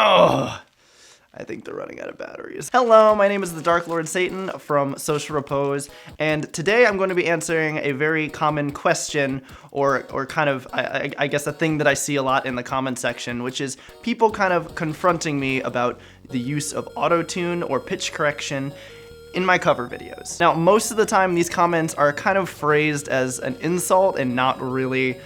Oh, I think they're running out of batteries. Hello, my name is the Dark Lord Satan from Social Repose, and today I'm going to be answering a very common question, or kind of, I guess, a thing that I see a lot in the comment section, which is people kind of confronting me about the use of autotune or pitch correction in my cover videos. Now, most of the time, these comments are kind of phrased as an insult and not really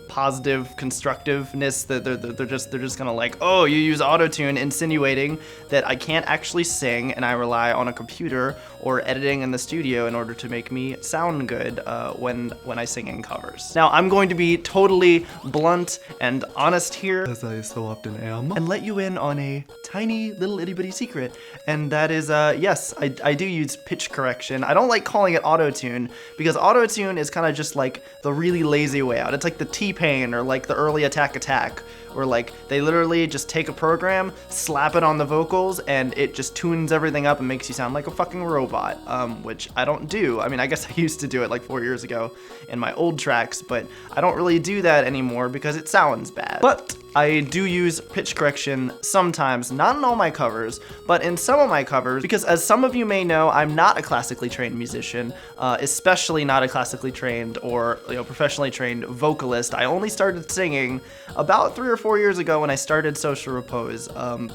positive constructiveness. They're just kind of like, oh, you use autotune, insinuating that I can't actually sing and I rely on a computer or editing in the studio in order to make me sound good when I sing in covers. Now, I'm going to be totally blunt and honest here, as I so often am, and let you in on a tiny little itty bitty secret, and that is, yes, I do use pitch correction. I don't like calling it autotune because autotune is kind of just like the really lazy way out. It's like the T-Pain or like the early Attack, where like they literally just take a program, slap it on the vocals, and it just tunes everything up and makes you sound like a fucking robot, which I don't do. I mean, I guess I used to do it like 4 years ago in my old tracks, but I don't really do that anymore because it sounds bad. But I do use pitch correction sometimes, not in all my covers, but in some of my covers, because as some of you may know, I'm not a classically trained musician, especially not a classically trained or professionally trained vocalist. I only started singing about 3 or 4 years ago when I started Social Repose,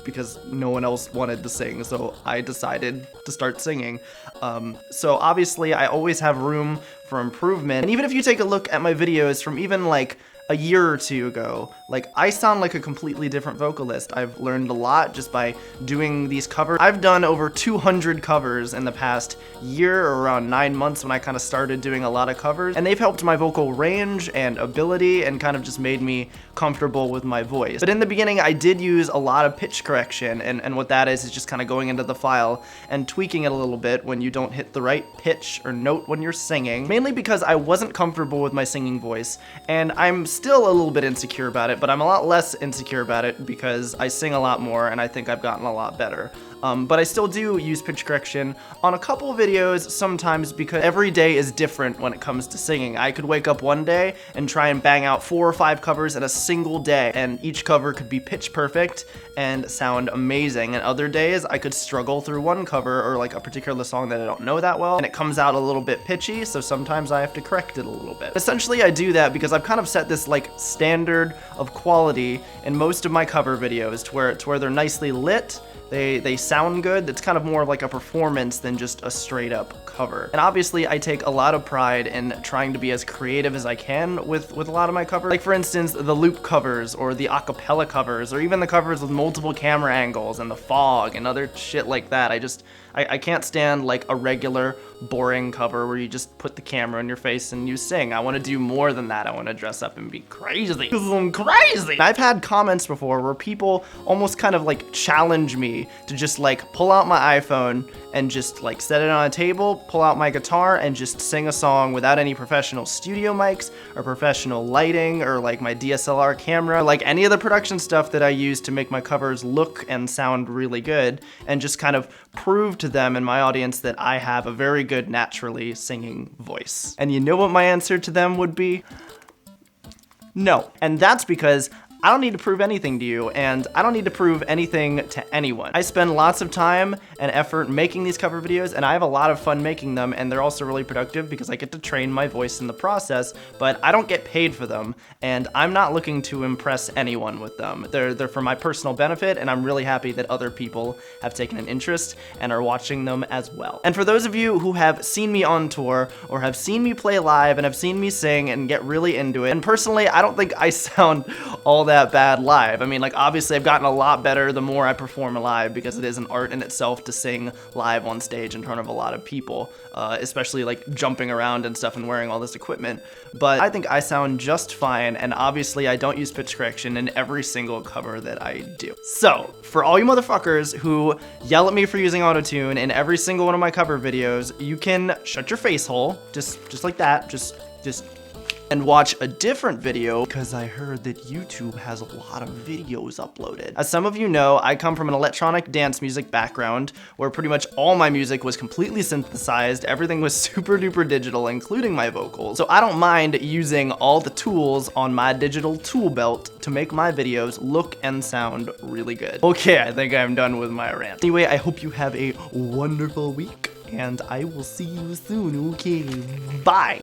because no one else wanted to sing, so I decided to start singing. So obviously I always have room for improvement, and even if you take a look at my videos from even like a year or two ago, like I sound like a completely different vocalist. I've learned a lot just by doing these covers. I've done over 200 covers in the past year, or around 9 months when I kind of started doing a lot of covers, and they've helped my vocal range and ability and kind of just made me comfortable with my voice. But in the beginning, I did use a lot of pitch correction, and what that is just kind of going into the file and tweaking it a little bit when you don't hit the right pitch or note when you're singing, mainly because I wasn't comfortable with my singing voice, and I'm still a little bit insecure about it, but I'm a lot less insecure about it because I sing a lot more and I think I've gotten a lot better. But I still do use pitch correction on a couple videos sometimes because every day is different when it comes to singing. I could wake up one day and try and bang out 4 or 5 covers in a single day, and each cover could be pitch perfect and sound amazing. And other days I could struggle through one cover or like a particular song that I don't know that well, and it comes out a little bit pitchy, so sometimes I have to correct it a little bit. Essentially, I do that because I've kind of set this like standard of quality in most of my cover videos to where they're nicely lit. They sound good. It's kind of more of like a performance than just a straight up cover. And obviously I take a lot of pride in trying to be as creative as I can with a lot of my covers. Like for instance, the loop covers or the acapella covers, or even the covers with multiple camera angles and the fog and other shit like that. I can't stand like a regular boring cover where you just put the camera in your face and you sing. I want to do more than that. I want to dress up and be crazy, because I'm crazy. I've had comments before where people almost kind of like challenge me to just like pull out my iPhone and just like set it on a table, pull out my guitar, and just sing a song without any professional studio mics or professional lighting or like my DSLR camera, like any of the production stuff that I use to make my covers look and sound really good, and just kind of prove to them and my audience that I have a very good naturally singing voice. And you know what my answer to them would be? No. And that's because I don't need to prove anything to you, and I don't need to prove anything to anyone. I spend lots of time and effort making these cover videos, and I have a lot of fun making them, and they're also really productive because I get to train my voice in the process, but I don't get paid for them, and I'm not looking to impress anyone with them. They're for my personal benefit, and I'm really happy that other people have taken an interest and are watching them as well. And for those of you who have seen me on tour, or have seen me play live, and have seen me sing and get really into it, and personally, I don't think I sound all that bad live. I mean, like, obviously I've gotten a lot better the more I perform live, because it is an art in itself to sing live on stage in front of a lot of people, especially like jumping around and stuff and wearing all this equipment. But I think I sound just fine, and obviously I don't use pitch correction in every single cover that I do. So, for all you motherfuckers who yell at me for using autotune in every single one of my cover videos, you can shut your face hole, just like that, just and watch a different video because I heard that YouTube has a lot of videos uploaded. As some of you know, I come from an electronic dance music background where pretty much all my music was completely synthesized. Everything was super duper digital, including my vocals. So I don't mind using all the tools on my digital tool belt to make my videos look and sound really good. Okay, I think I'm done with my rant. Anyway, I hope you have a wonderful week, and I will see you soon, okay? Bye!